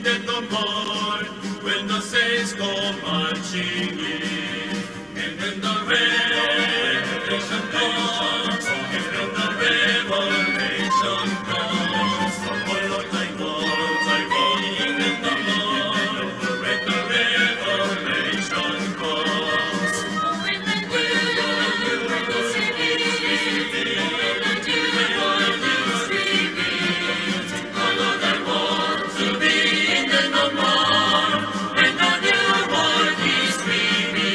in the morn, when the saints go marching in, and when the revelation comes, and when the revelation comes, oh Lord, I want in the morn, when the revelation comes. Oh, when the new world is revealed, when the new world is revealed, Oh Lord, I want to be in the morn, when the new world is revealed.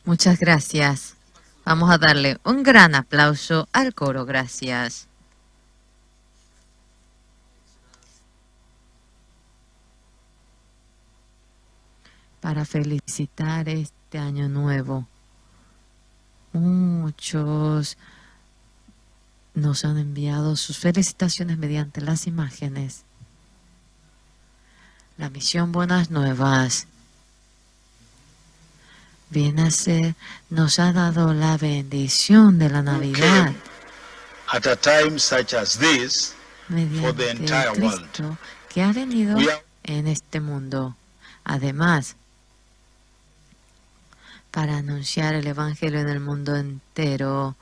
Muchas gracias. Vamos a darle un gran aplauso al coro. Gracias. Para felicitar este año nuevo, muchos nos han enviado sus felicitaciones mediante las imágenes. La misión Buenas Nuevas viene a ser, nos ha dado la bendición de la Navidad At a time such as this, for the mediante entire world. Cristo que ha venido We are- en este mundo. Además, para anunciar el Evangelio en el mundo entero,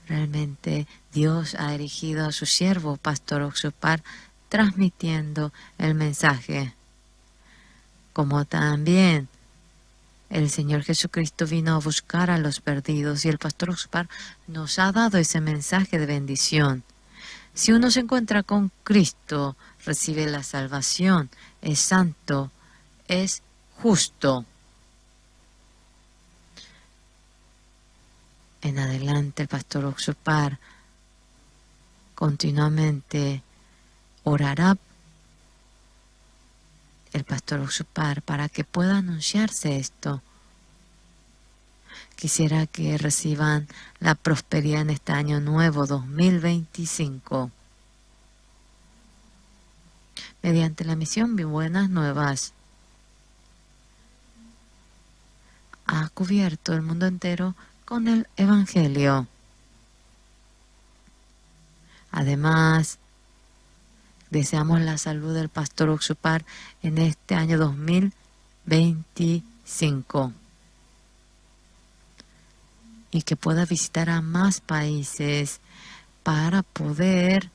realmente Dios ha erigido a su siervo, Pastor Oxupar, transmitiendo el mensaje. Como también el Señor Jesucristo vino a buscar a los perdidos y el Pastor Oxupar nos ha dado ese mensaje de bendición. Si uno se encuentra con Cristo, recibe la salvación, es santo, es justo. En adelante el Pastor Oxupar continuamente orará el Pastor Oxupar para que pueda anunciarse esto. Quisiera que reciban la prosperidad en este año nuevo 2025 mediante la misión Buenas Nuevas. Ha cubierto el mundo entero con el Evangelio. Además, deseamos la salud del Pastor Oxupar en este año 2025 y que pueda visitar a más países para poder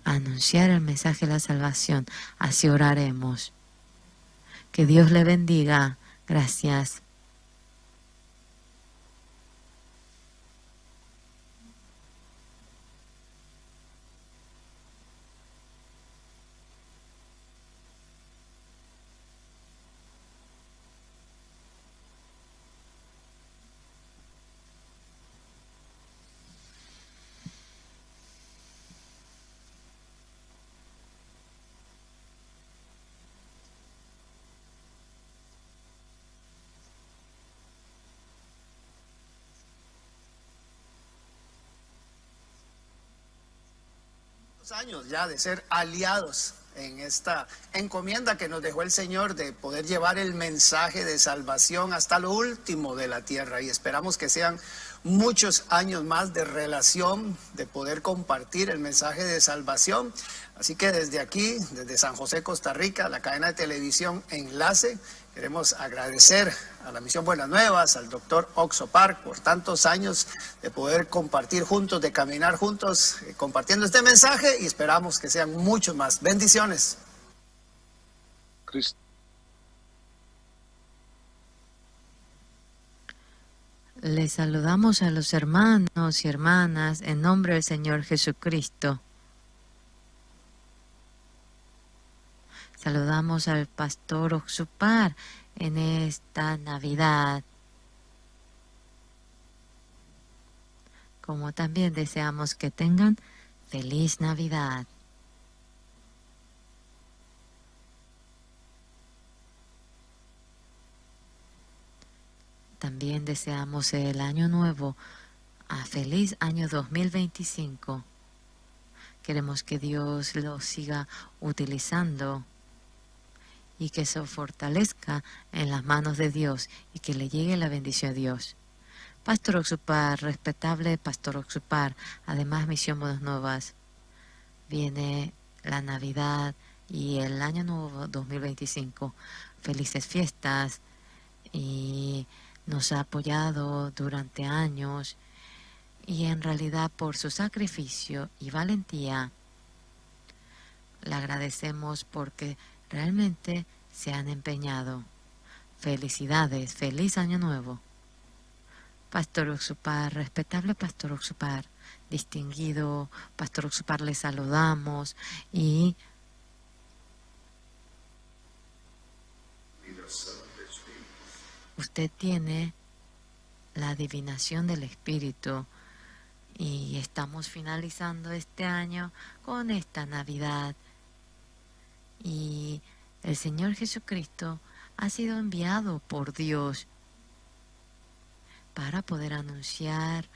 anunciar el mensaje de la salvación. Así oraremos. Que Dios le bendiga. Gracias. Años ya de ser aliados en esta encomienda que nos dejó el Señor de poder llevar el mensaje de salvación hasta lo último de la tierra, y esperamos que sean muchos años más de relación, de poder compartir el mensaje de salvación. Así que desde aquí, desde San José, Costa Rica, la cadena de televisión Enlace, queremos agradecer a la misión Buenas Nuevas, al doctor Oxupar, por tantos años de poder compartir juntos, de caminar juntos, compartiendo este mensaje, y esperamos que sean muchos más. Bendiciones. Cristo. Les saludamos a los hermanos y hermanas en nombre del Señor Jesucristo. Saludamos al Pastor Oxupar en esta Navidad. Como también deseamos que tengan feliz Navidad. También deseamos el año nuevo, a feliz año 2025. Queremos que Dios lo siga utilizando y que se fortalezca en las manos de Dios y que le llegue la bendición de Dios. Pastor Oxupar, respetable Pastor Oxupar, además Misión Buenas Nuevas, viene la Navidad y el año nuevo 2025. Felices fiestas, y nos ha apoyado durante años, y en realidad por su sacrificio y valentía le agradecemos porque realmente se han empeñado. Felicidades, feliz año nuevo. Pastor Oxupar, respetable Pastor Oxupar, distinguido Pastor Oxupar, le saludamos y usted tiene la adivinación del Espíritu. Y estamos finalizando este año con esta Navidad. Y el Señor Jesucristo ha sido enviado por Dios para poder anunciar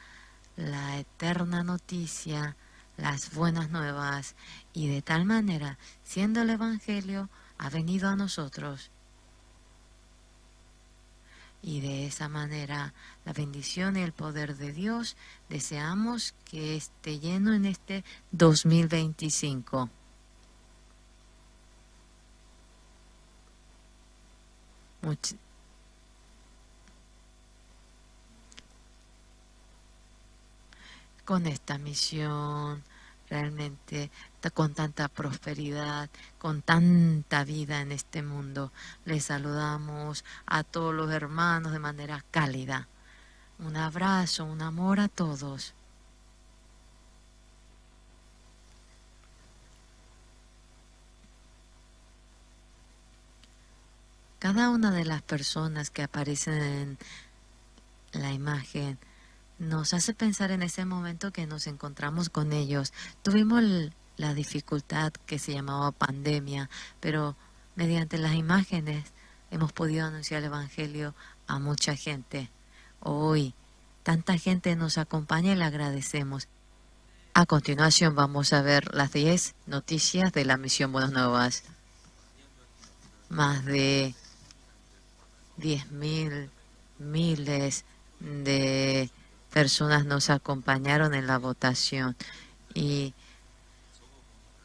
la eterna noticia, las buenas nuevas, y de tal manera, siendo el Evangelio, ha venido a nosotros. Y de esa manera, la bendición y el poder de Dios, deseamos que esté lleno en este 2025. Con esta misión, realmente con tanta prosperidad, con tanta vida en este mundo, les saludamos a todos los hermanos de manera cálida. Un abrazo, un amor a todos. Cada una de las personas que aparecen en la imagen nos hace pensar en ese momento que nos encontramos con ellos. Tuvimos la dificultad que se llamaba pandemia, pero mediante las imágenes hemos podido anunciar el Evangelio a mucha gente. Hoy, tanta gente nos acompaña y le agradecemos. A continuación vamos a ver las 10 noticias de la misión Buenas Nuevas. Más de 10.000 miles de personas nos acompañaron en la votación y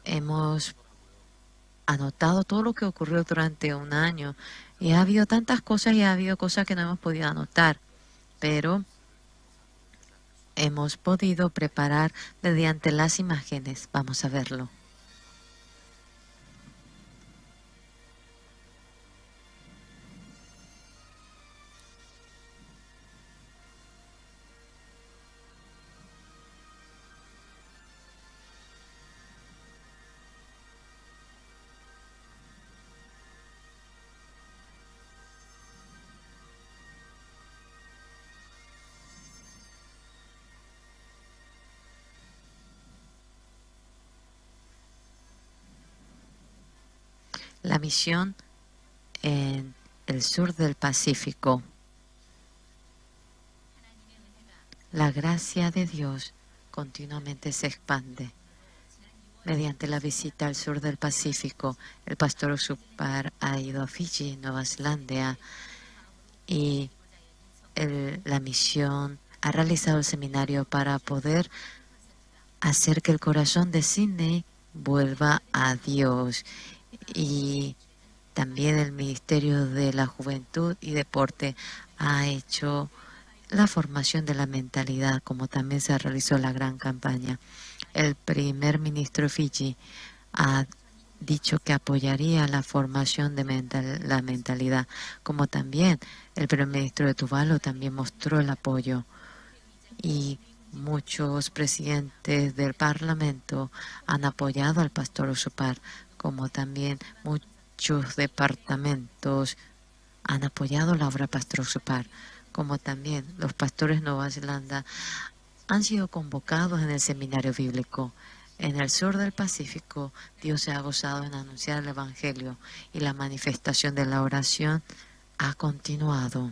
hemos anotado todo lo que ocurrió durante un año, y ha habido tantas cosas y ha habido cosas que no hemos podido anotar, pero hemos podido preparar mediante las imágenes. Vamos a verlo. La misión en el sur del Pacífico. La gracia de Dios continuamente se expande. Mediante la visita al sur del Pacífico, el pastor Oxupar ha ido a Fiji, Nueva Zelanda, y la misión ha realizado el seminario para poder hacer que el corazón de Sydney vuelva a Dios. Y también el Ministerio de la Juventud y Deporte ha hecho la formación de la mentalidad, como también se realizó la gran campaña. El primer ministro de Fiji ha dicho que apoyaría la formación de la mentalidad, como también el primer ministro de Tuvalu también mostró el apoyo. Y muchos presidentes del Parlamento han apoyado al pastor Oxupar, como también muchos departamentos han apoyado la obra pastor Oxupar, como también los pastores de Nueva Zelanda han sido convocados en el seminario bíblico. En el sur del Pacífico, Dios se ha gozado en anunciar el Evangelio y la manifestación de la oración ha continuado.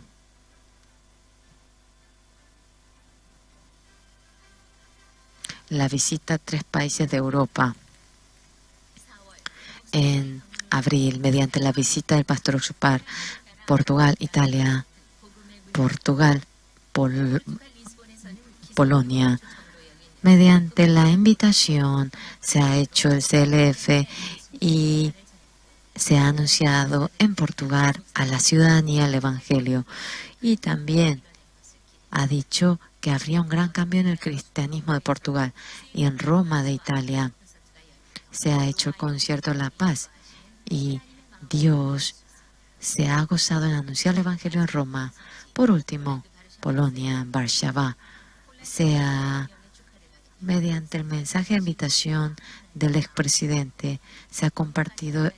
La visita a 3 países de Europa. En abril, mediante la visita del pastor Oxupar, Portugal, Italia, Polonia. Mediante la invitación se ha hecho el CLF y se ha anunciado en Portugal a la ciudadanía el Evangelio, y también ha dicho que habría un gran cambio en el cristianismo de Portugal. Y en Roma de Italia se ha hecho el concierto de la paz, y Dios se ha gozado en anunciar el Evangelio en Roma. Por último, Polonia, Warszawa, mediante el mensaje de invitación del expresidente, se ha compartido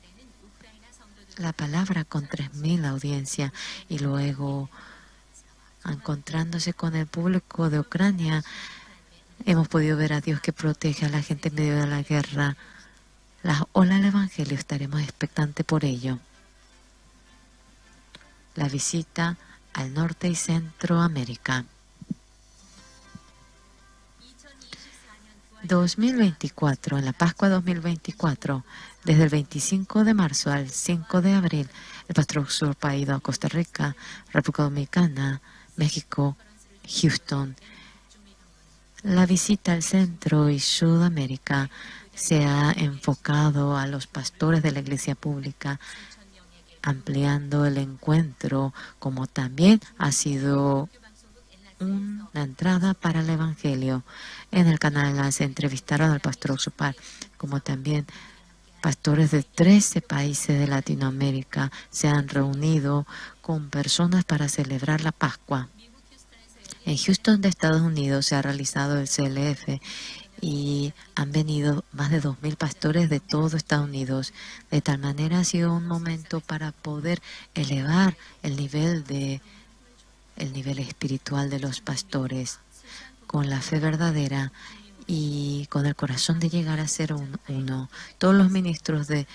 la palabra con 3.000 audiencia y luego encontrándose con el público de Ucrania, hemos podido ver a Dios que protege a la gente en medio de la guerra. La ola del Evangelio, estaremos expectantes por ello. La visita al norte y Centroamérica. 2024, en la Pascua 2024, desde el 25 de marzo al 5 de abril, el pastor Usurpa ha ido a Costa Rica, República Dominicana, México, Houston. La visita al Centro y Sudamérica se ha enfocado a los pastores de la Iglesia Pública, ampliando el encuentro, como también ha sido una entrada para el Evangelio. En el canal se entrevistaron al pastor Oxupar, como también pastores de 13 países de Latinoamérica se han reunido con personas para celebrar la Pascua. En Houston, de Estados Unidos, se ha realizado el CLF y han venido más de 2.000 pastores de todo Estados Unidos. De tal manera ha sido un momento para poder elevar el nivel espiritual de los pastores con la fe verdadera y con el corazón de llegar a ser uno. Todos los ministros de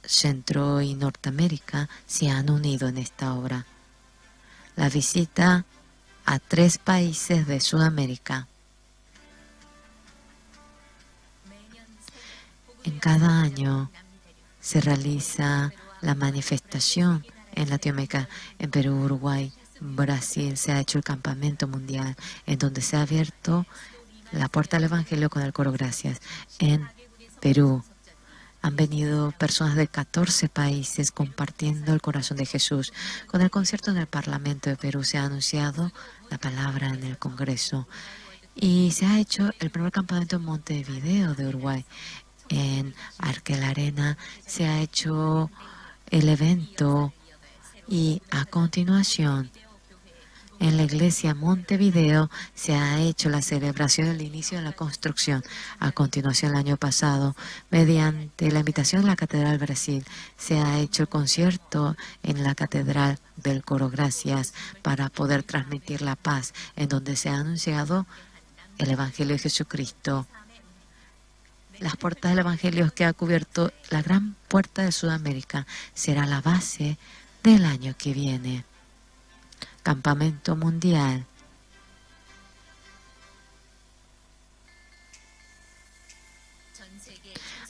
Centro y Norteamérica se han unido en esta obra. La visita a 3 países de Sudamérica. En cada año se realiza la manifestación en Latinoamérica, en Perú, Uruguay, Brasil. Se ha hecho el campamento mundial en donde se ha abierto la puerta al Evangelio con el coro Gracias. En Perú han venido personas de 14 países compartiendo el corazón de Jesús. Con el concierto en el Parlamento de Perú se ha anunciado la palabra en el Congreso y se ha hecho el primer campamento en Montevideo de Uruguay. En Arquel Arena se ha hecho el evento y a continuación en la iglesia Montevideo se ha hecho la celebración del inicio de la construcción. A continuación, el año pasado, mediante la invitación de la Catedral Brasil, se ha hecho el concierto en la Catedral del Coro Gracias para poder transmitir la paz, en donde se ha anunciado el Evangelio de Jesucristo. Las puertas del Evangelio que ha cubierto la gran puerta de Sudamérica será la base del año que viene. Campamento mundial.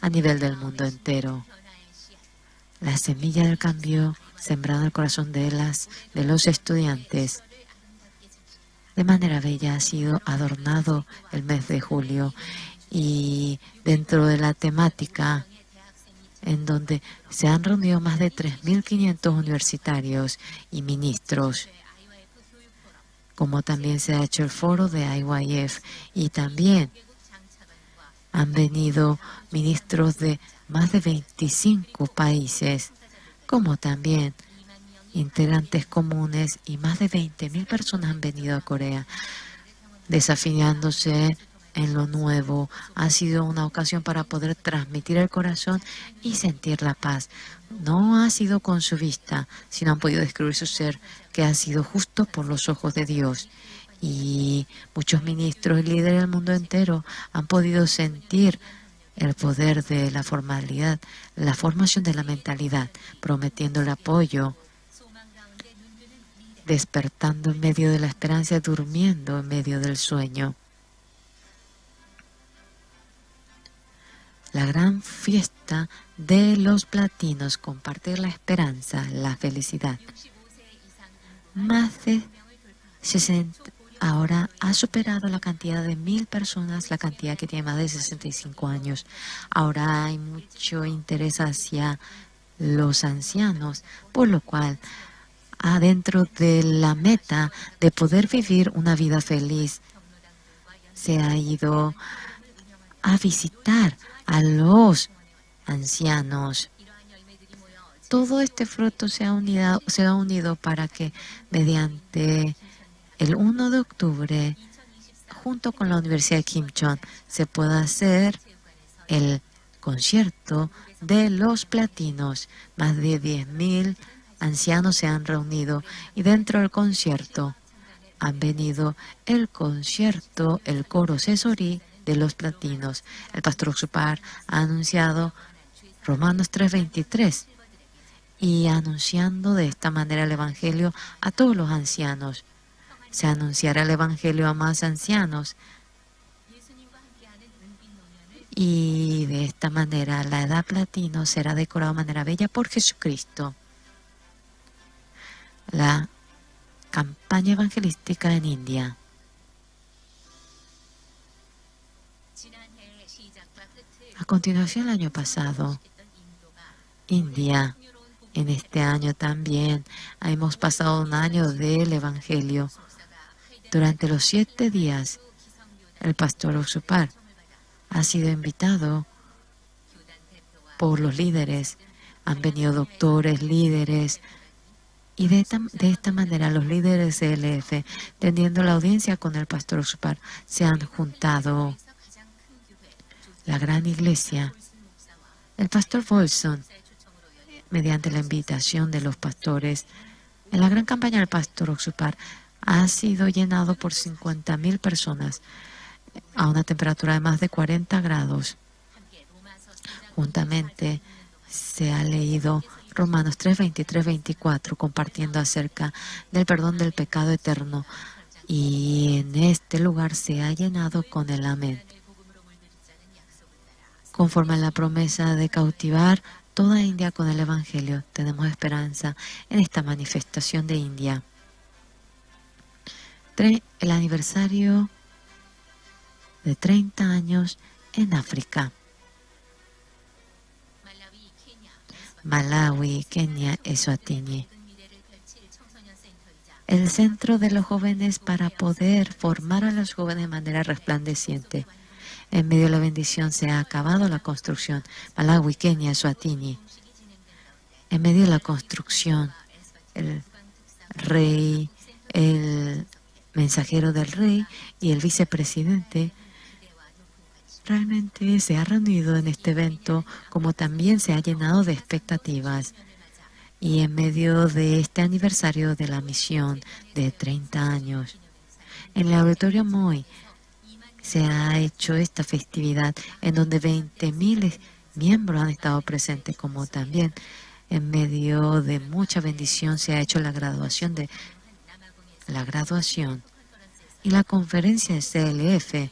A nivel del mundo entero. La semilla del cambio sembrada en el corazón de los estudiantes. De manera bella ha sido adornado el mes de julio y dentro de la temática en donde se han reunido más de 3.500 universitarios y ministros, como también se ha hecho el foro de IYF y también han venido ministros de más de 25 países, como también integrantes comunes y más de 20.000 personas han venido a Corea, desafiándose en lo nuevo. Ha sido una ocasión para poder transmitir el corazón y sentir la paz. No ha sido con su vista, sino han podido descubrir su ser, que ha sido justo por los ojos de Dios. Y muchos ministros y líderes del mundo entero han podido sentir el poder de la formalidad, la formación de la mentalidad, prometiendo el apoyo, despertando en medio de la esperanza, durmiendo en medio del sueño. La gran fiesta de los platinos, compartir la esperanza, la felicidad. Más de 60, ahora ha superado la cantidad de 1.000 personas, la cantidad que tiene más de 65 años. Ahora hay mucho interés hacia los ancianos, por lo cual, adentro de la meta de poder vivir una vida feliz, se ha ido a visitar a los ancianos. Todo este fruto se ha unido para que mediante el 1 de octubre, junto con la Universidad de Kim Chon, se pueda hacer el concierto de los platinos. Más de 10.000 ancianos se han reunido y dentro del concierto han venido el coro Sesorí de los platinos. El pastor Oxupar ha anunciado Romanos 3:23 y anunciando de esta manera el Evangelio a todos los ancianos. Se anunciará el Evangelio a más ancianos y de esta manera la edad platino será decorada de manera bella por Jesucristo. La campaña evangelística en India. A continuación, el año pasado, India, en este año también, hemos pasado un año del Evangelio. Durante los 7 días, el pastor Oxupar ha sido invitado por los líderes. Han venido doctores, líderes, y de esta manera los líderes de LF, teniendo la audiencia con el pastor Oxupar, se han juntado. La gran iglesia, el pastor Bolson, mediante la invitación de los pastores, en la gran campaña del pastor Oxupar, ha sido llenado por 50.000 personas a una temperatura de más de 40 grados. Juntamente se ha leído Romanos 3:23-24, compartiendo acerca del perdón del pecado eterno. Y en este lugar se ha llenado con el amén. Conforme a la promesa de cautivar toda India con el Evangelio, tenemos esperanza en esta manifestación de India. El aniversario de 30 años en África. Malawi, Kenia, Eswatini. El centro de los jóvenes para poder formar a los jóvenes de manera resplandeciente. En medio de la bendición se ha acabado la construcción. Malawi, Kenia, Eswatini. En medio de la construcción, el rey, el mensajero del rey y el vicepresidente realmente se ha reunido en este evento, como también se ha llenado de expectativas. Y en medio de este aniversario de la misión de 30 años, en el Auditorio Moy se ha hecho esta festividad en donde 20.000 miembros han estado presentes, como también en medio de mucha bendición se ha hecho la graduación y la conferencia de CLF.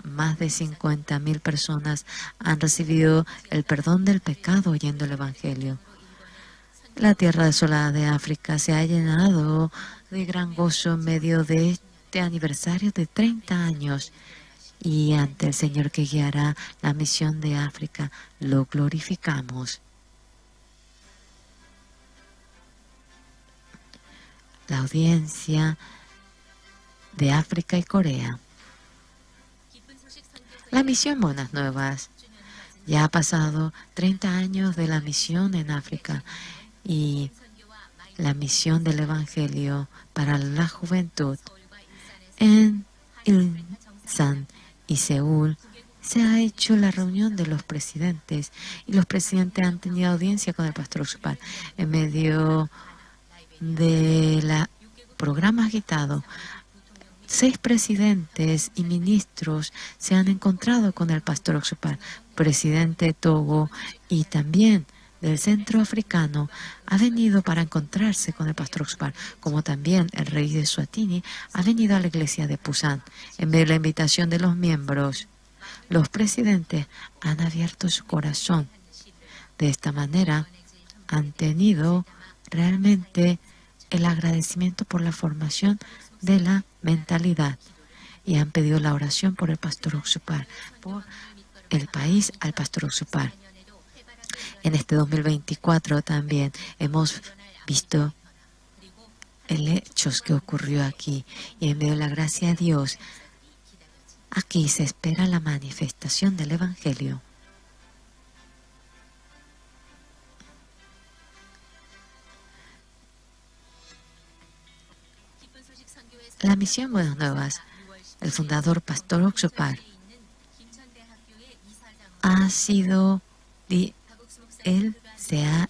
Más de 50.000 personas han recibido el perdón del pecado oyendo el Evangelio. La tierra desolada de África se ha llenado de gran gozo en medio de este aniversario de 30 años. Y ante el Señor que guiará la misión de África, lo glorificamos. La audiencia de África y Corea. La misión Buenas Nuevas. Ya ha pasado 30 años de la misión en África y la misión del Evangelio para la juventud. En Ilsan y Seúl se ha hecho la reunión de los presidentes y los presidentes han tenido audiencia con el pastor Oxupar. En medio de la programa agitado, 6 presidentes y ministros se han encontrado con el pastor Oxupar. Presidente de Togo y también del centro africano ha venido para encontrarse con el pastor Oxupar, como también el rey de Eswatini ha venido a la iglesia de Pusan. En medio de la invitación de los miembros, los presidentes han abierto su corazón. De esta manera han tenido realmente el agradecimiento por la formación de la mentalidad y han pedido la oración por el pastor Oxupar, por el país al pastor Oxupar. En este 2024 también hemos visto el hecho que ocurrió aquí y en medio de la gracia de Dios, aquí se espera la manifestación del Evangelio. La misión Buenas Nuevas, el fundador pastor Oxupar ha él se ha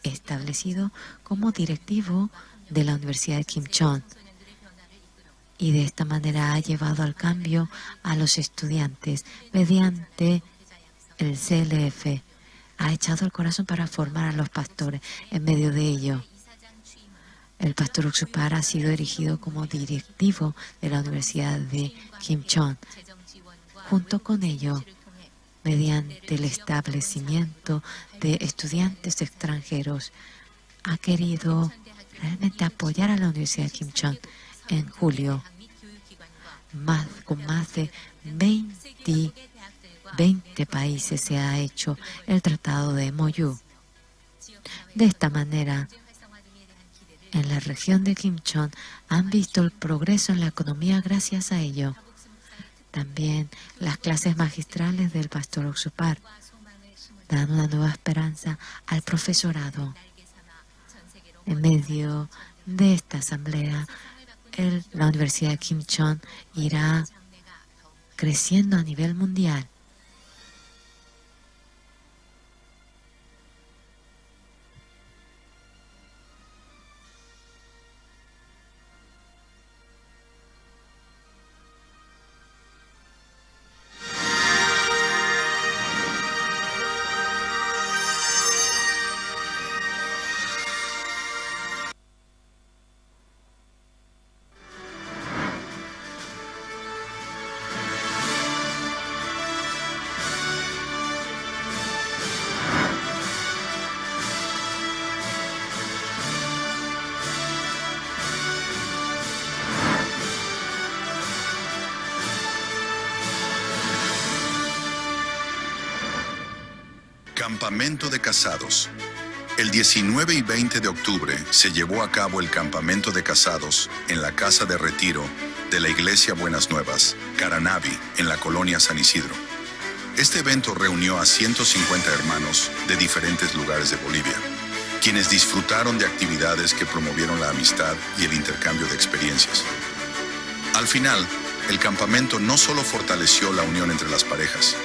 establecido como directivo de la Universidad de Kim Chon, y de esta manera ha llevado al cambio a los estudiantes mediante el CLF. Ha echado el corazón para formar a los pastores. En medio de ello, el pastor Uksupar ha sido erigido como directivo de la Universidad de Kim Chon. Junto con ello, mediante el establecimiento de estudiantes extranjeros, ha querido realmente apoyar a la Universidad de Kim Chon. En julio, con más de 20 países se ha hecho el tratado de MOU. De esta manera, en la región de Kim Chon han visto el progreso en la economía gracias a ello. También las clases magistrales del pastor Uksupar dan una nueva esperanza al profesorado. En medio de esta asamblea, la Universidad de Kim Chon irá creciendo a nivel mundial. Campamento de casados. El 19 y 20 de octubre se llevó a cabo el campamento de casados en la casa de retiro de la Iglesia Buenas Nuevas, Caranavi, en la colonia San Isidro. Este evento reunió a 150 hermanos de diferentes lugares de Bolivia, quienes disfrutaron de actividades que promovieron la amistad y el intercambio de experiencias. Al final, el campamento no solo fortaleció la unión entre las parejas,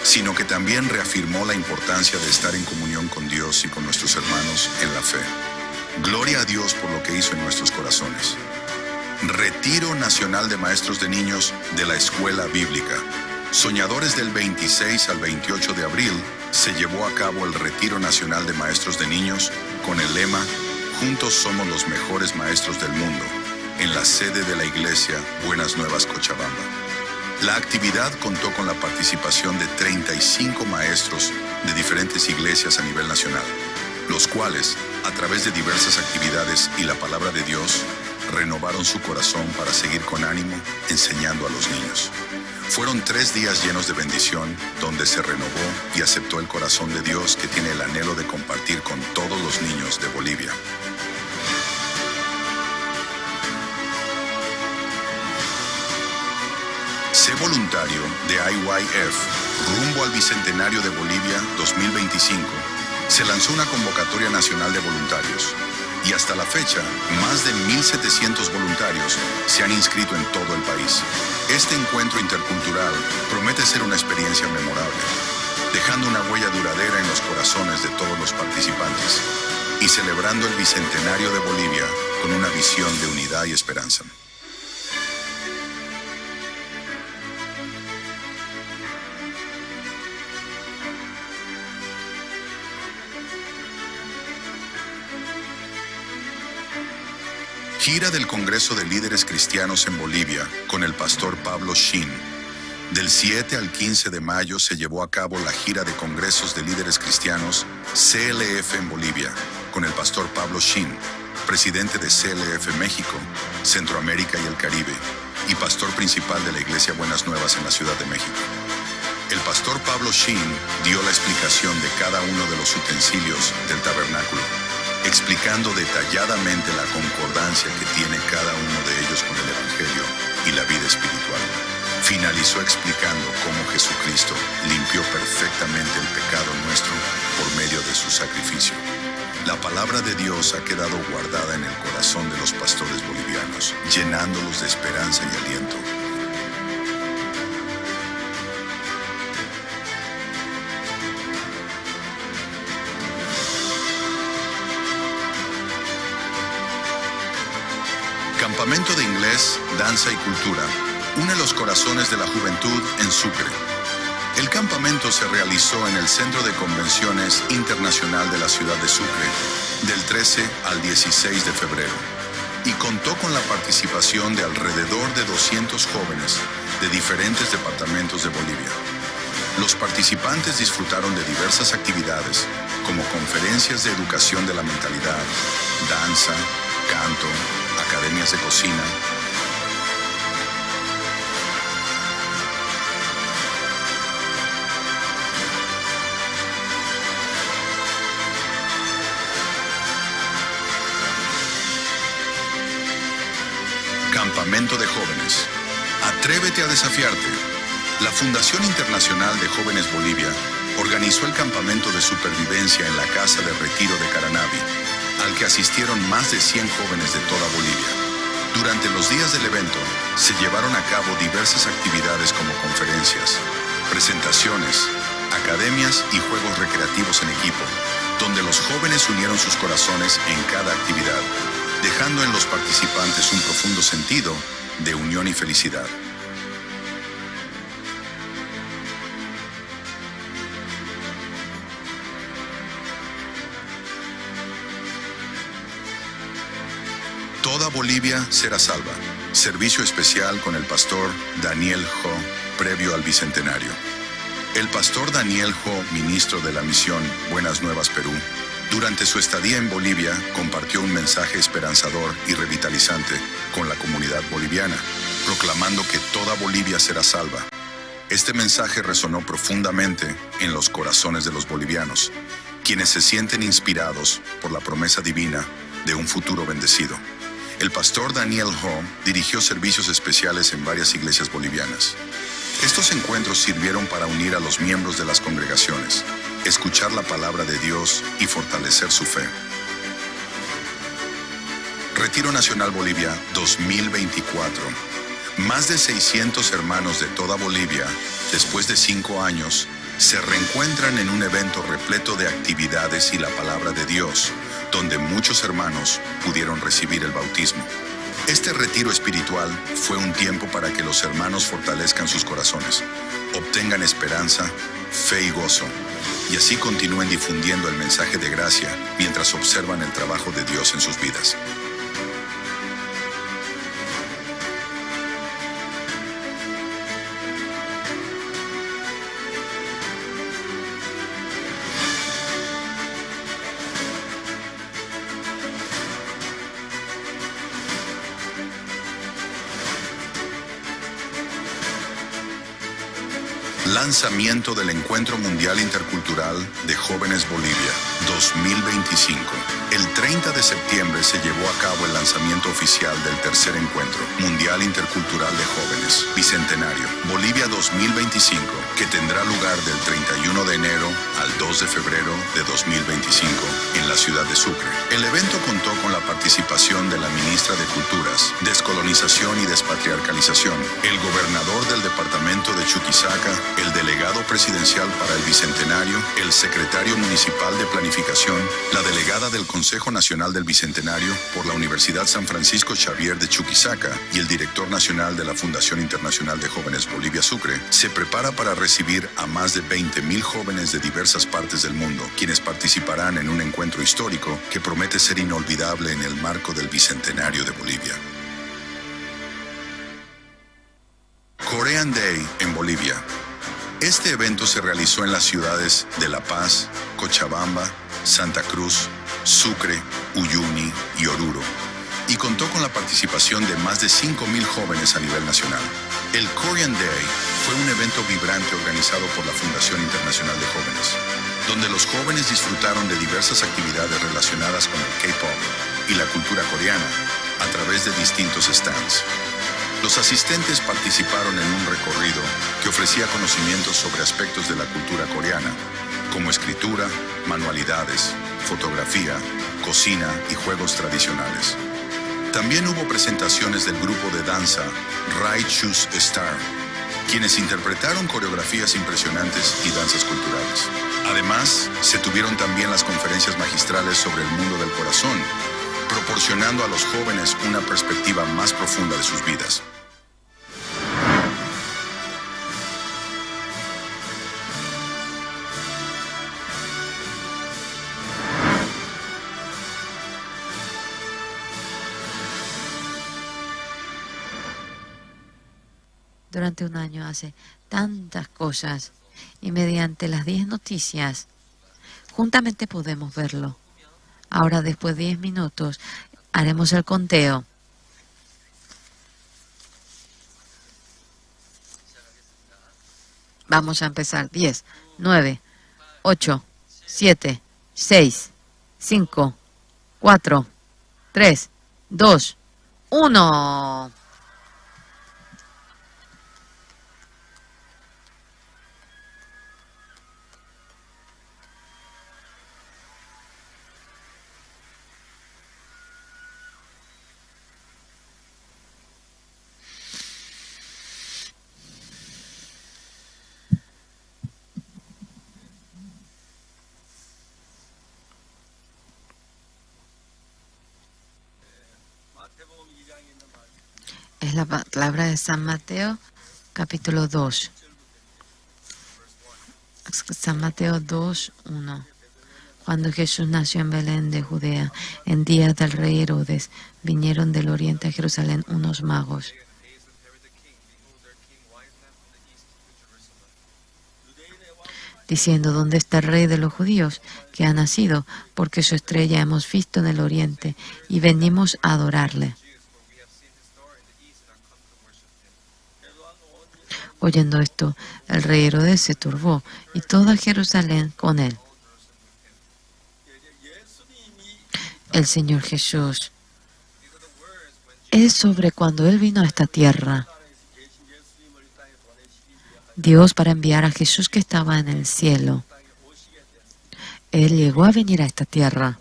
sino que también reafirmó la importancia de estar en comunión con Dios y con nuestros hermanos en la fe. Gloria a Dios por lo que hizo en nuestros corazones. Retiro Nacional de Maestros de Niños de la Escuela Bíblica. Soñadores, del 26 al 28 de abril se llevó a cabo el Retiro Nacional de Maestros de Niños con el lema "Juntos somos los mejores maestros del mundo", en la sede de la Iglesia Buenas Nuevas, Cochabamba. La actividad contó con la participación de 35 maestros de diferentes iglesias a nivel nacional, los cuales, a través de diversas actividades y la palabra de Dios, renovaron su corazón para seguir con ánimo enseñando a los niños. Fueron 3 días llenos de bendición, donde se renovó y aceptó el corazón de Dios, que tiene el anhelo de compartir con todos los niños de Bolivia. Sé voluntario de IYF rumbo al Bicentenario de Bolivia 2025. Se lanzó una convocatoria nacional de voluntarios y hasta la fecha más de 1.700 voluntarios se han inscrito en todo el país. Este encuentro intercultural promete ser una experiencia memorable, dejando una huella duradera en los corazones de todos los participantes y celebrando el Bicentenario de Bolivia con una visión de unidad y esperanza. Gira del Congreso de Líderes Cristianos en Bolivia con el pastor Pablo Shin. Del 7 al 15 de mayo se llevó a cabo la gira de Congresos de Líderes Cristianos CLF en Bolivia con el pastor Pablo Shin, presidente de CLF México, Centroamérica y el Caribe, y pastor principal de la Iglesia Buenas Nuevas en la Ciudad de México. El pastor Pablo Shin dio la explicación de cada uno de los utensilios del tabernáculo, explicando detalladamente la concordancia que tiene cada uno de ellos con el Evangelio y la vida espiritual. Finalizó explicando cómo Jesucristo limpió perfectamente el pecado nuestro por medio de su sacrificio. La palabra de Dios ha quedado guardada en el corazón de los pastores bolivianos, llenándolos de esperanza y aliento. Campamento de Inglés, Danza y Cultura une los corazones de la juventud en Sucre. El campamento se realizó en el Centro de Convenciones Internacional de la ciudad de Sucre del 13 al 16 de febrero y contó con la participación de alrededor de 200 jóvenes de diferentes departamentos de Bolivia. Los participantes disfrutaron de diversas actividades como conferencias de educación de la mentalidad, danza, canto, academias de cocina. Campamento de jóvenes. Atrévete a desafiarte. La Fundación Internacional de Jóvenes Bolivia organizó el campamento de supervivencia en la Casa de Retiro de Caranavi, al que asistieron más de 100 jóvenes de toda Bolivia. Durante los días del evento, se llevaron a cabo diversas actividades como conferencias, presentaciones, academias y juegos recreativos en equipo, donde los jóvenes unieron sus corazones en cada actividad, dejando en los participantes un profundo sentido de unión y felicidad. Toda Bolivia será salva. Servicio especial con el pastor Daniel Ho, previo al Bicentenario. El pastor Daniel Ho, ministro de la misión Buenas Nuevas Perú, durante su estadía en Bolivia, compartió un mensaje esperanzador y revitalizante con la comunidad boliviana, proclamando que toda Bolivia será salva. Este mensaje resonó profundamente en los corazones de los bolivianos, quienes se sienten inspirados por la promesa divina de un futuro bendecido. El pastor Daniel Ho dirigió servicios especiales en varias iglesias bolivianas. Estos encuentros sirvieron para unir a los miembros de las congregaciones, escuchar la palabra de Dios y fortalecer su fe. Retiro Nacional Bolivia 2024. Más de 600 hermanos de toda Bolivia, después de 5 años, se reencuentran en un evento repleto de actividades y la palabra de Dios, donde muchos hermanos pudieron recibir el bautismo. Este retiro espiritual fue un tiempo para que los hermanos fortalezcan sus corazones, obtengan esperanza, fe y gozo, y así continúen difundiendo el mensaje de gracia mientras observan el trabajo de Dios en sus vidas. Lanzamiento del Encuentro Mundial Intercultural de Jóvenes Bolivia 2025. El 30 de septiembre se llevó a cabo el lanzamiento oficial del tercer Encuentro Mundial Intercultural de Jóvenes Bicentenario Bolivia 2025, que tendrá lugar del 31 de enero al 2 de febrero de 2025 en la ciudad de Sucre. El evento contó con la participación de la ministra de Culturas, Descolonización y Despatriarcalización, el gobernador del departamento de Chuquisaca, el delegado presidencial para el Bicentenario, el secretario municipal de Planificación, la delegada del Consejo Nacional del Bicentenario por la Universidad San Francisco Xavier de Chuquisaca y el director nacional de la Fundación Internacional de Jóvenes Bolivia Sucre. Se prepara para recibir a más de 20,000 jóvenes de diversas partes del mundo, quienes participarán en un encuentro histórico que promete ser inolvidable en el marco del Bicentenario de Bolivia. Korean Day en Bolivia. Este evento se realizó en las ciudades de La Paz, Cochabamba, Santa Cruz, Sucre, Uyuni y Oruro, y contó con la participación de más de 5,000 jóvenes a nivel nacional. El Korean Day fue un evento vibrante organizado por la Fundación Internacional de Jóvenes, donde los jóvenes disfrutaron de diversas actividades relacionadas con el K-pop y la cultura coreana a través de distintos stands. Los asistentes participaron en un recorrido que ofrecía conocimientos sobre aspectos de la cultura coreana, como escritura, manualidades, fotografía, cocina y juegos tradicionales. También hubo presentaciones del grupo de danza Righteous Star, quienes interpretaron coreografías impresionantes y danzas culturales. Además, se tuvieron también las conferencias magistrales sobre el mundo del corazón, proporcionando a los jóvenes una perspectiva más profunda de sus vidas. Durante un año hace tantas cosas y mediante las 10 noticias juntamente podemos verlo. Ahora, después de 10 minutos, haremos el conteo. Vamos a empezar. 10, 9, 8, 7, 6, 5, 4, 3, 2, 1. Es la palabra de San Mateo, capítulo 2. San Mateo 2, 1. Cuando Jesús nació en Belén de Judea, en días del rey Herodes, vinieron del oriente a Jerusalén unos magos, diciendo: ¿dónde está el rey de los judíos que ha nacido? Porque su estrella hemos visto en el oriente y venimos a adorarle. Oyendo esto, el rey Herodes se turbó y toda Jerusalén con él. El Señor Jesús es sobre cuando Él vino a esta tierra. Dios, para enviar a Jesús que estaba en el cielo, Él llegó a venir a esta tierra.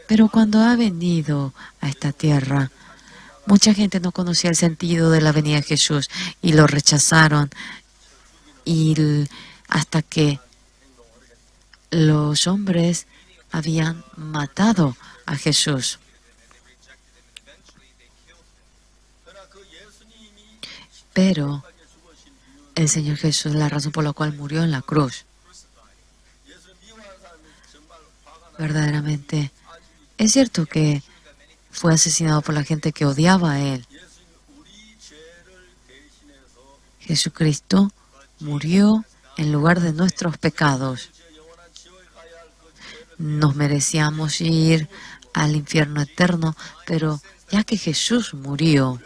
Pero cuando ha venido a esta tierra, mucha gente no conocía el sentido de la venida de Jesús y lo rechazaron, y hasta que los hombres habían matado a Jesús. Pero el Señor Jesús es la razón por la cual murió en la cruz. Verdaderamente, es cierto que fue asesinado por la gente que odiaba a Él. Jesucristo murió en lugar de nuestros pecados. Nos merecíamos ir al infierno eterno, pero ya que Jesús murió,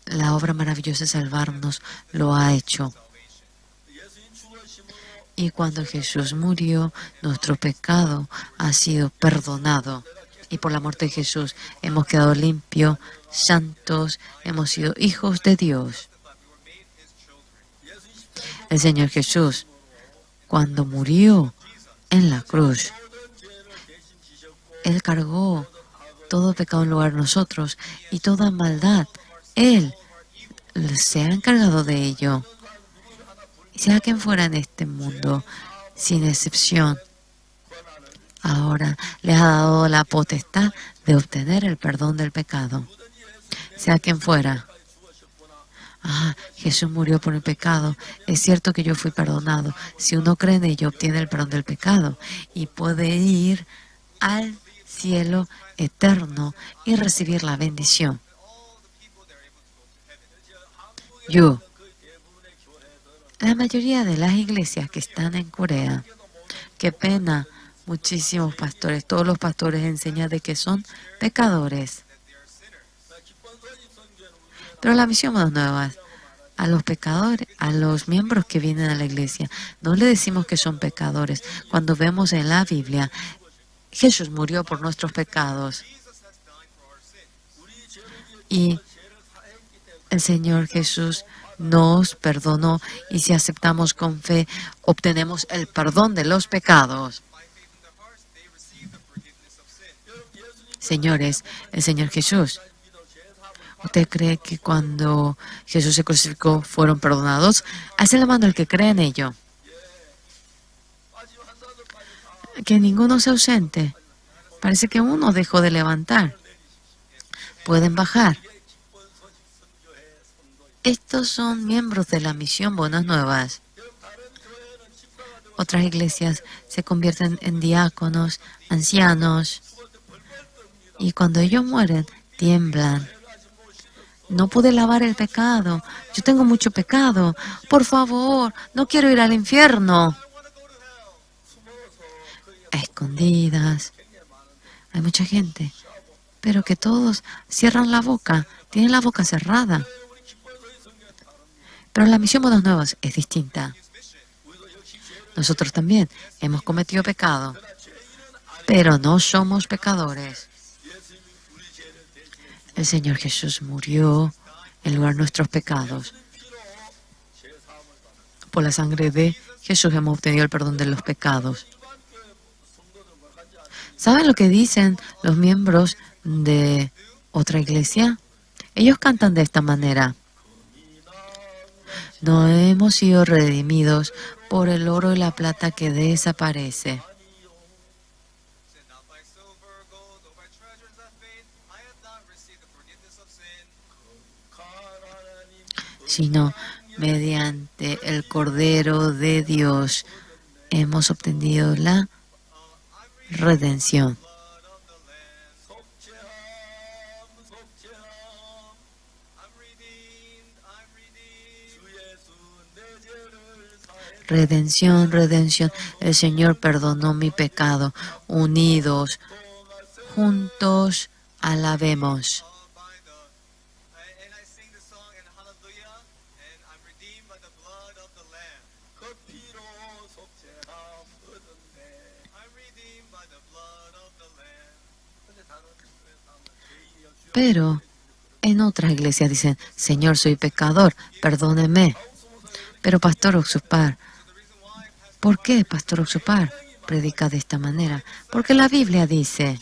la obra maravillosa de salvarnos lo ha hecho. Y cuando Jesús murió, nuestro pecado ha sido perdonado. Y por la muerte de Jesús hemos quedado limpios, santos, hemos sido hijos de Dios. El Señor Jesús, cuando murió en la cruz, Él cargó todo pecado en lugar de nosotros y toda maldad. Él se ha encargado de ello. Sea quien fuera en este mundo, sin excepción, ahora les ha dado la potestad de obtener el perdón del pecado. Sea quien fuera. Jesús murió por el pecado. Es cierto que yo fui perdonado. Si uno cree en ello, obtiene el perdón del pecado y puede ir al cielo eterno y recibir la bendición. La mayoría de las iglesias que están en Corea, qué pena, muchísimos pastores, todos los pastores enseñan de que son pecadores. Pero la misión Buenas Nuevas, a los pecadores, a los miembros que vienen a la iglesia, no le decimos que son pecadores. Cuando vemos en la Biblia, Jesús murió por nuestros pecados. Y el Señor Jesús nos perdonó, y si aceptamos con fe, obtenemos el perdón de los pecados. Señores, el Señor Jesús, ¿usted cree que cuando Jesús se crucificó fueron perdonados? Hace la mano el que cree en ello. que ninguno se ausente. Parece que uno dejó de levantar. Pueden bajar. Estos son miembros de la misión Buenas Nuevas. Otras iglesias se convierten en diáconos, ancianos, y cuando ellos mueren, tiemblan. No pude lavar el pecado. Yo tengo mucho pecado. Por favor, no quiero ir al infierno. A escondidas. Hay mucha gente, pero que todos cierran la boca, tienen la boca cerrada. Pero la misión Buenas Nuevas es distinta. Nosotros también hemos cometido pecado, pero no somos pecadores. El Señor Jesús murió en lugar de nuestros pecados. Por la sangre de Jesús hemos obtenido el perdón de los pecados. ¿Saben lo que dicen los miembros de otra iglesia? Ellos cantan de esta manera. No hemos sido redimidos por el oro y la plata que desaparece, sino mediante el Cordero de Dios hemos obtenido la redención. Redención, redención. El Señor perdonó mi pecado. Unidos, juntos, alabemos. Pero en otras iglesias dicen, Señor, soy pecador, perdóneme. Pero Pastor Oxupar, ¿por qué Pastor Oxupar predica de esta manera? Porque la Biblia dice,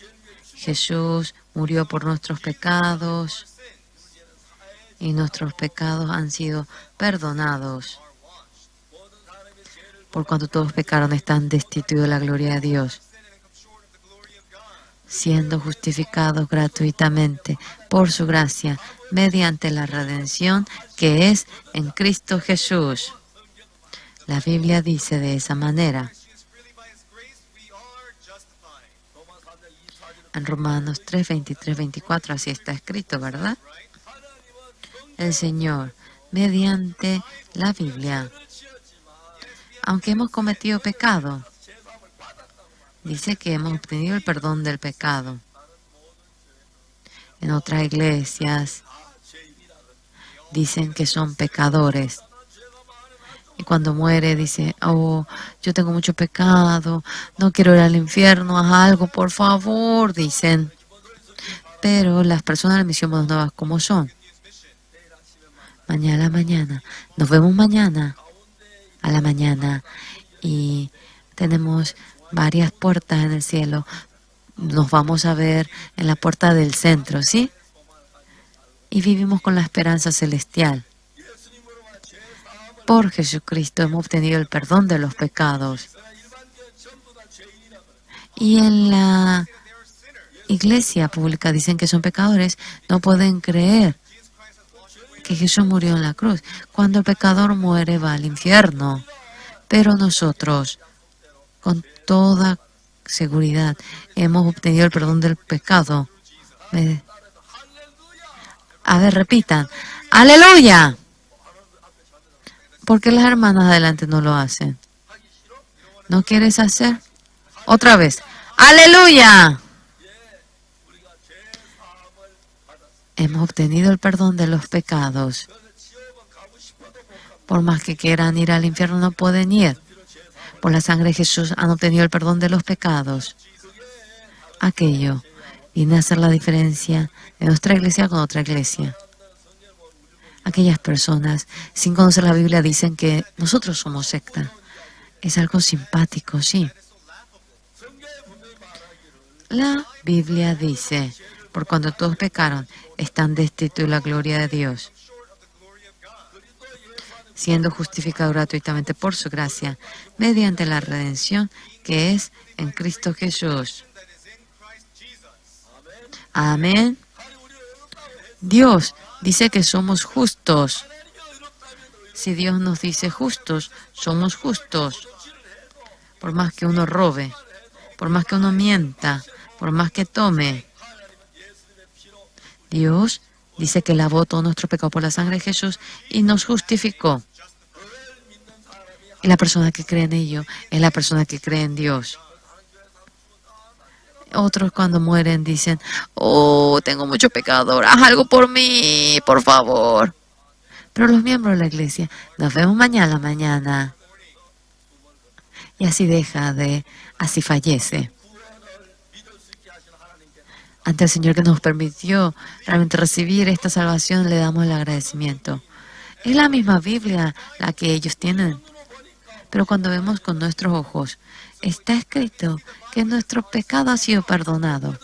Jesús murió por nuestros pecados y nuestros pecados han sido perdonados. Por cuanto todos pecaron, están destituidos de la gloria de Dios, siendo justificados gratuitamente por su gracia, mediante la redención que es en Cristo Jesús. La Biblia dice de esa manera. En Romanos 3, 23, 24, así está escrito, ¿verdad? El Señor, mediante la Biblia, aunque hemos cometido pecado, dice que hemos obtenido el perdón del pecado. En otras iglesias dicen que son pecadores. Y cuando muere dice, oh, yo tengo mucho pecado, no quiero ir al infierno, haz algo, por favor, dicen. Pero las personas de la misión Buenas Nuevas, ¿cómo son? Mañana a la mañana. Nos vemos mañana a la mañana. Y tenemos varias puertas en el cielo. Nos vamos a ver en la puerta del centro, ¿sí? Y vivimos con la esperanza celestial. Por Jesucristo hemos obtenido el perdón de los pecados. Y en la iglesia pública dicen que son pecadores, no pueden creer que Jesús murió en la cruz. Cuando el pecador muere va al infierno. Pero nosotros, con toda seguridad, hemos obtenido el perdón del pecado. A ver, repitan. ¡Aleluya! ¿Por qué las hermanas adelante no lo hacen? ¿No quieres hacer? Otra vez. ¡Aleluya! Hemos obtenido el perdón de los pecados. Por más que quieran ir al infierno, no pueden ir. Por la sangre de Jesús han obtenido el perdón de los pecados. Aquello viene a hacer la diferencia de nuestra iglesia con otra iglesia. Aquellas personas, sin conocer la Biblia, dicen que nosotros somos secta. Es algo simpático, sí. La Biblia dice, por cuando todos pecaron, están destituidos de la gloria de Dios, siendo justificado gratuitamente por su gracia, mediante la redención que es en Cristo Jesús. Amén. Dios dice que somos justos. Si Dios nos dice justos, somos justos. Por más que uno robe, por más que uno mienta, por más que tome. Dios dice que lavó todo nuestro pecado por la sangre de Jesús y nos justificó. Y la persona que cree en ello es la persona que cree en Dios. Otros cuando mueren dicen, oh, tengo mucho pecado, haz algo por mí, por favor. Pero los miembros de la iglesia, nos vemos mañana. Y así fallece. Ante el Señor que nos permitió realmente recibir esta salvación, le damos el agradecimiento. Es la misma Biblia la que ellos tienen. Pero cuando vemos con nuestros ojos, está escrito que nuestro pecado ha sido perdonado.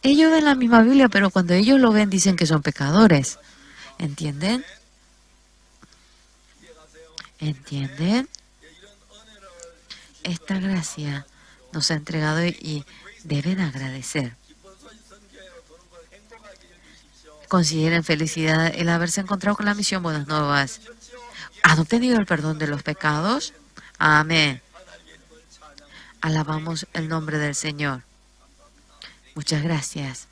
Ellos ven la misma Biblia, pero cuando ellos lo ven dicen que son pecadores. ¿Entienden? ¿Entienden? Esta gracia nos ha entregado y deben agradecer. Consideren felicidad el haberse encontrado con la misión Buenas Nuevas. ¿Han obtenido el perdón de los pecados? Amén. Alabamos el nombre del Señor. Muchas gracias.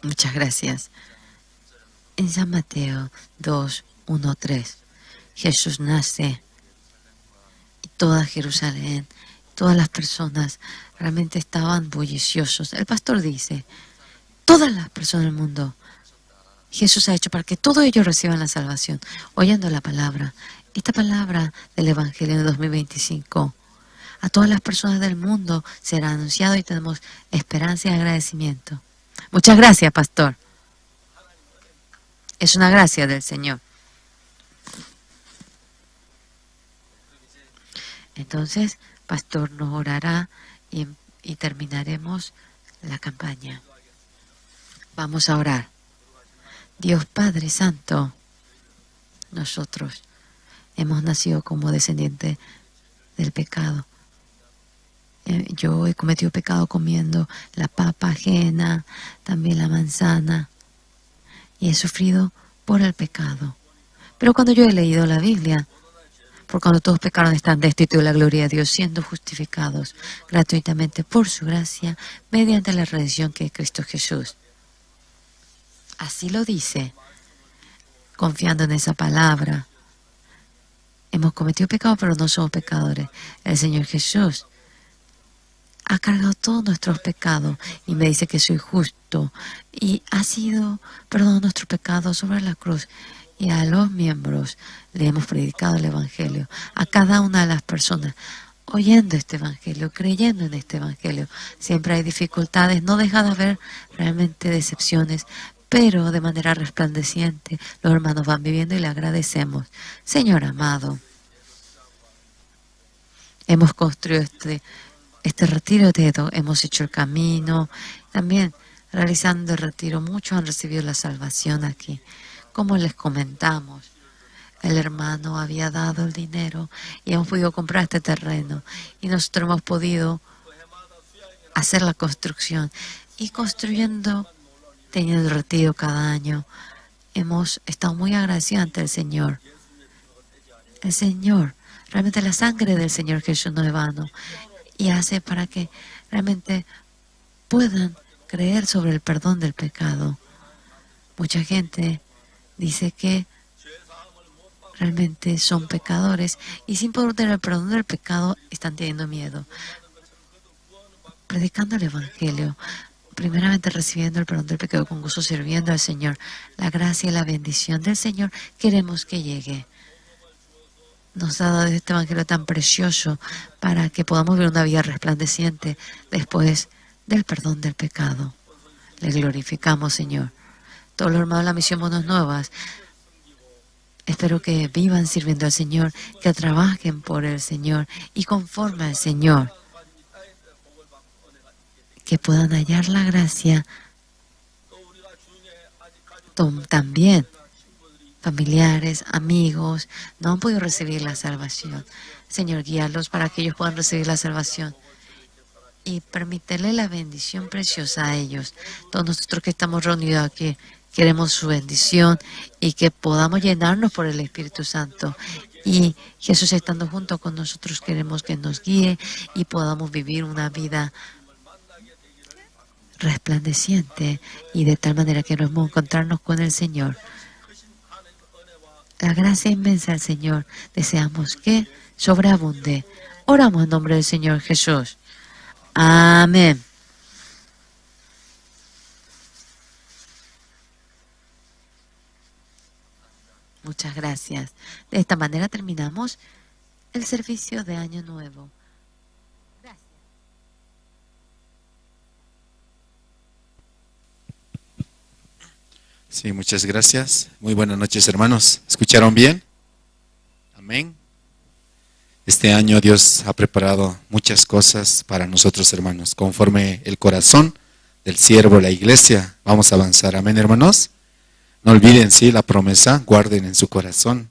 Muchas gracias. En San Mateo 2:1-3, Jesús nace y toda Jerusalén, todas las personas realmente estaban bulliciosos. El pastor dice, todas las personas del mundo, Jesús ha hecho para que todos ellos reciban la salvación, oyendo la palabra. Esta palabra del Evangelio de 2025 a todas las personas del mundo será anunciado y tenemos esperanza y agradecimiento. Muchas gracias, pastor. Es una gracia del Señor. Entonces, pastor nos orará y terminaremos la campaña. Vamos a orar. Dios Padre Santo, nosotros hemos nacido como descendientes del pecado. Yo he cometido pecado comiendo la papa ajena, también la manzana, y he sufrido por el pecado. Pero cuando yo he leído la Biblia, por cuando todos pecaron están destituidos de la gloria de Dios, siendo justificados gratuitamente por su gracia, mediante la redención que es Cristo Jesús. Así lo dice, confiando en esa palabra. Hemos cometido pecado, pero no somos pecadores. El Señor Jesús ha cargado todos nuestros pecados y me dice que soy justo y ha sido perdonado nuestros pecados sobre la cruz. Y a los miembros le hemos predicado el Evangelio, a cada una de las personas, oyendo este Evangelio, creyendo en este Evangelio. Siempre hay dificultades, no deja de haber realmente decepciones, pero de manera resplandeciente los hermanos van viviendo y le agradecemos. Señor amado, hemos construido este retiro de Edo, hemos hecho el camino, también realizando el retiro, muchos han recibido la salvación aquí. Como les comentamos, el hermano había dado el dinero y hemos podido comprar este terreno y nosotros hemos podido hacer la construcción y construyendo, teniendo el retiro cada año. Hemos estado muy agradecidos ante el Señor. El Señor, realmente la sangre del Señor Jesús no es vano y hace para que realmente puedan creer sobre el perdón del pecado. Mucha gente dice que realmente son pecadores y sin poder tener el perdón del pecado están teniendo miedo. Predicando el Evangelio, primeramente recibiendo el perdón del pecado con gozo, sirviendo al Señor, la gracia y la bendición del Señor queremos que llegue. Nos ha dado este Evangelio tan precioso para que podamos vivir una vida resplandeciente después del perdón del pecado. Le glorificamos, Señor. Todos los hermanos de la misión Buenas Nuevas, espero que vivan sirviendo al Señor, que trabajen por el Señor y conforme al Señor, que puedan hallar la gracia también familiares, amigos, no han podido recibir la salvación. Señor, guíalos para que ellos puedan recibir la salvación y permítanle la bendición preciosa a ellos. Todos nosotros que estamos reunidos aquí queremos su bendición y que podamos llenarnos por el Espíritu Santo. Y Jesús, estando junto con nosotros, queremos que nos guíe y podamos vivir una vida resplandeciente y de tal manera que nos vamos a encontrarnos con el Señor. La gracia inmensa del Señor deseamos que sobreabunde. Oramos en nombre del Señor Jesús. Amén. Muchas gracias. De esta manera terminamos el servicio de Año Nuevo. Gracias. Sí, muchas gracias. Muy buenas noches, hermanos. ¿Escucharon bien? Amén. Este año Dios ha preparado muchas cosas para nosotros, hermanos. Conforme el corazón del siervo, la iglesia, vamos a avanzar. Amén, hermanos. No olviden, sí, la promesa, guarden en su corazón.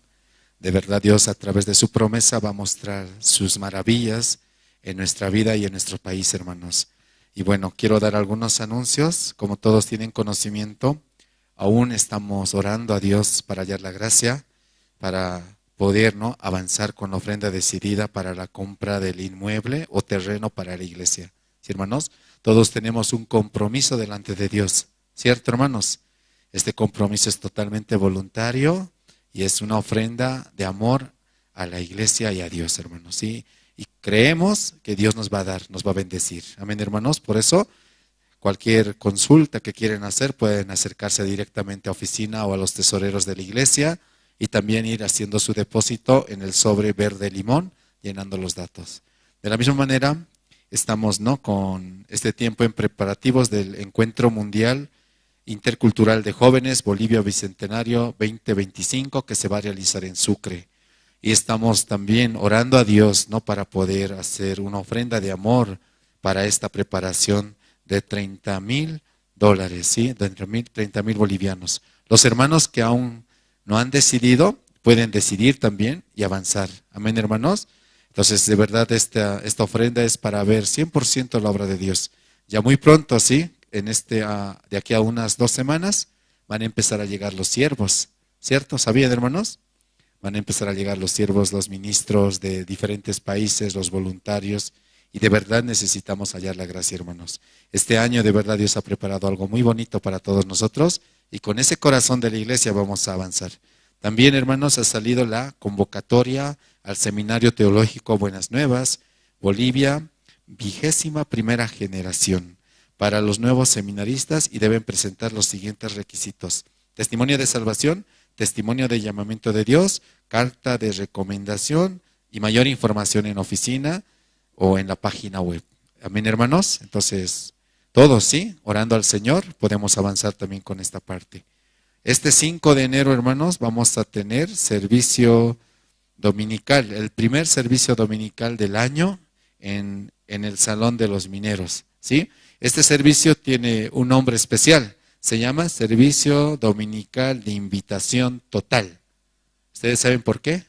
De verdad, Dios a través de su promesa va a mostrar sus maravillas en nuestra vida y en nuestro país, hermanos. Y bueno, quiero dar algunos anuncios. Como todos tienen conocimiento, aún estamos orando a Dios para hallar la gracia, para poder, ¿no?, avanzar con la ofrenda decidida para la compra del inmueble o terreno para la iglesia. ¿Sí, hermanos? Todos tenemos un compromiso delante de Dios, ¿cierto, hermanos? Este compromiso es totalmente voluntario y es una ofrenda de amor a la iglesia y a Dios, hermanos, ¿sí? Y creemos que Dios nos va a dar, nos va a bendecir. Amén, hermanos. Por eso, cualquier consulta que quieren hacer, pueden acercarse directamente a oficina o a los tesoreros de la iglesia y también ir haciendo su depósito en el sobre verde limón, llenando los datos. De la misma manera, estamos, ¿no?, con este tiempo en preparativos del Encuentro Mundial Intercultural de Jóvenes Bolivia Bicentenario 2025, que se va a realizar en Sucre. Y estamos también orando a Dios, ¿no?, para poder hacer una ofrenda de amor para esta preparación de $30,000, ¿sí? De 30,000 bolivianos. Los hermanos que aún no han decidido, pueden decidir también y avanzar. Amén, hermanos. Entonces, de verdad, esta ofrenda es para ver 100% la obra de Dios. Ya muy pronto, ¿sí?, de aquí a unas 2 semanas, van a empezar a llegar los siervos, ¿cierto? ¿Sabían, hermanos? Van a empezar a llegar los siervos, los ministros de diferentes países, los voluntarios, y de verdad necesitamos hallar la gracia, hermanos. Este año, de verdad, Dios ha preparado algo muy bonito para todos nosotros, y con ese corazón de la iglesia vamos a avanzar. También, hermanos, ha salido la convocatoria al Seminario Teológico Buenas Nuevas, Bolivia, 21ª generación, para los nuevos seminaristas, y deben presentar los siguientes requisitos: testimonio de salvación, testimonio de llamamiento de Dios, carta de recomendación y mayor información en oficina o en la página web. Amén, hermanos. Entonces, todos, sí, orando al Señor, podemos avanzar también con esta parte. Este 5 de enero, hermanos, vamos a tener servicio dominical, el primer servicio dominical del año en el Salón de los Mineros, ¿sí? Este servicio tiene un nombre especial, se llama Servicio Dominical de Invitación Total. ¿Ustedes saben por qué?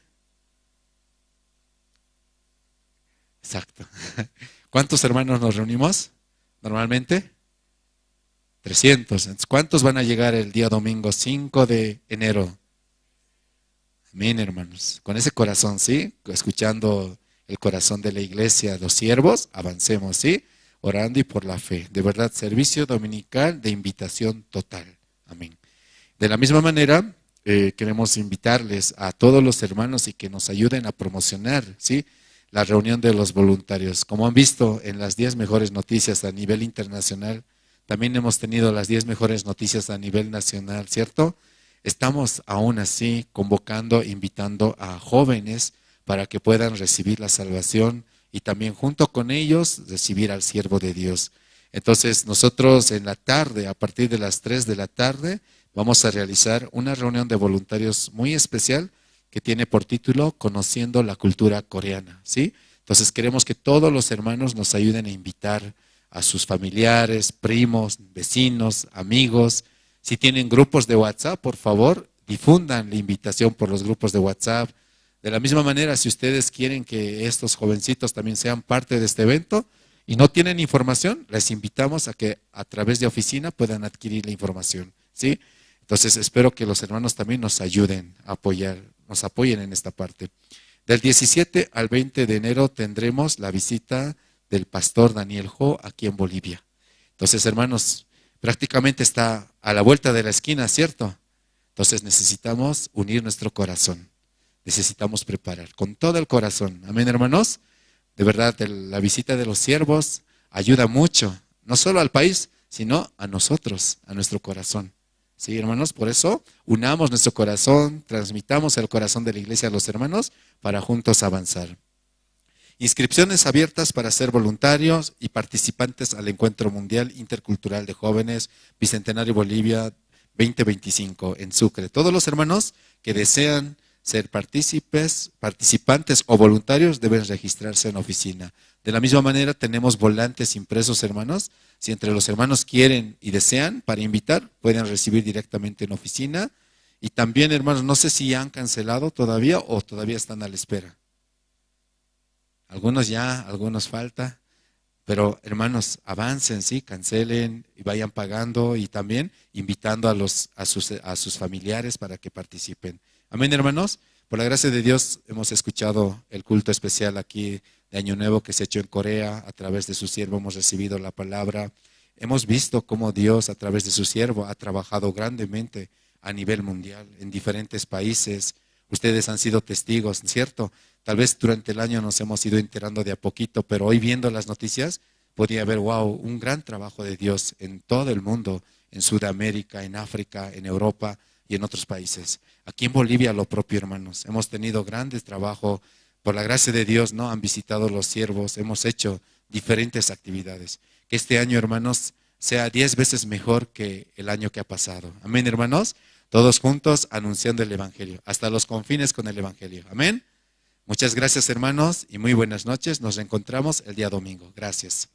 Exacto. ¿Cuántos hermanos nos reunimos normalmente? 300. Entonces, ¿cuántos van a llegar el día domingo 5 de enero? Amén, hermanos. Con ese corazón, ¿sí? Escuchando el corazón de la iglesia, los siervos, avancemos, ¿sí? Orando y por la fe. De verdad, servicio dominical de invitación total. Amén. De la misma manera, queremos invitarles a todos los hermanos y que nos ayuden a promocionar, ¿sí?, la reunión de los voluntarios. Como han visto en las 10 mejores noticias a nivel internacional, también hemos tenido las 10 mejores noticias a nivel nacional, ¿cierto? Estamos aún así convocando, invitando a jóvenes para que puedan recibir la salvación y también junto con ellos recibir al siervo de Dios. Entonces nosotros en la tarde, a partir de las 3 de la tarde, vamos a realizar una reunión de voluntarios muy especial que tiene por título Conociendo la Cultura Coreana, ¿sí? Entonces queremos que todos los hermanos nos ayuden a invitar a sus familiares, primos, vecinos, amigos, Si tienen grupos de WhatsApp, por favor, difundan la invitación por los grupos de WhatsApp. De la misma manera, si ustedes quieren que estos jovencitos también sean parte de este evento y no tienen información, les invitamos a que a través de oficina puedan adquirir la información, ¿sí? Entonces, espero que los hermanos también nos ayuden a apoyar, nos apoyen en esta parte. Del 17 al 20 de enero tendremos la visita del pastor Daniel Ho aquí en Bolivia. Entonces, hermanos, prácticamente está a la vuelta de la esquina, ¿cierto? Entonces necesitamos unir nuestro corazón. Necesitamos preparar con todo el corazón. Amén, hermanos. De verdad, la visita de los siervos ayuda mucho, no solo al país, sino a nosotros, a nuestro corazón. Sí, hermanos, por eso unamos nuestro corazón, transmitamos el corazón de la iglesia a los hermanos para juntos avanzar. Inscripciones abiertas para ser voluntarios y participantes al Encuentro Mundial Intercultural de Jóvenes Bicentenario Bolivia 2025 en Sucre. Todos los hermanos que desean ser participantes o voluntarios deben registrarse en la oficina. De la misma manera tenemos volantes impresos, hermanos. Si entre los hermanos quieren y desean para invitar, pueden recibir directamente en la oficina. Y también, hermanos, no sé si ya han cancelado todavía o todavía están a la espera. Algunos ya, algunos falta. Pero, hermanos, avancen, sí, cancelen y vayan pagando y también invitando a sus familiares para que participen. Amén, hermanos. Por la gracia de Dios hemos escuchado el culto especial aquí de Año Nuevo que se ha hecho en Corea. A través de su siervo hemos recibido la palabra. Hemos visto cómo Dios a través de su siervo ha trabajado grandemente a nivel mundial en diferentes países. Ustedes han sido testigos, ¿cierto? Tal vez durante el año nos hemos ido enterando de a poquito, pero hoy viendo las noticias podía ver, wow, un gran trabajo de Dios en todo el mundo, en Sudamérica, en África, en Europa y en otros países. Aquí en Bolivia lo propio, hermanos. Hemos tenido grandes trabajos. Por la gracia de Dios, ¿no? Han visitado los siervos, hemos hecho diferentes actividades. Que este año, hermanos, sea 10 veces mejor que el año que ha pasado. Amén, hermanos. Todos juntos anunciando el Evangelio, hasta los confines con el Evangelio. Amén. Muchas gracias, hermanos, y muy buenas noches. Nos reencontramos el día domingo. Gracias.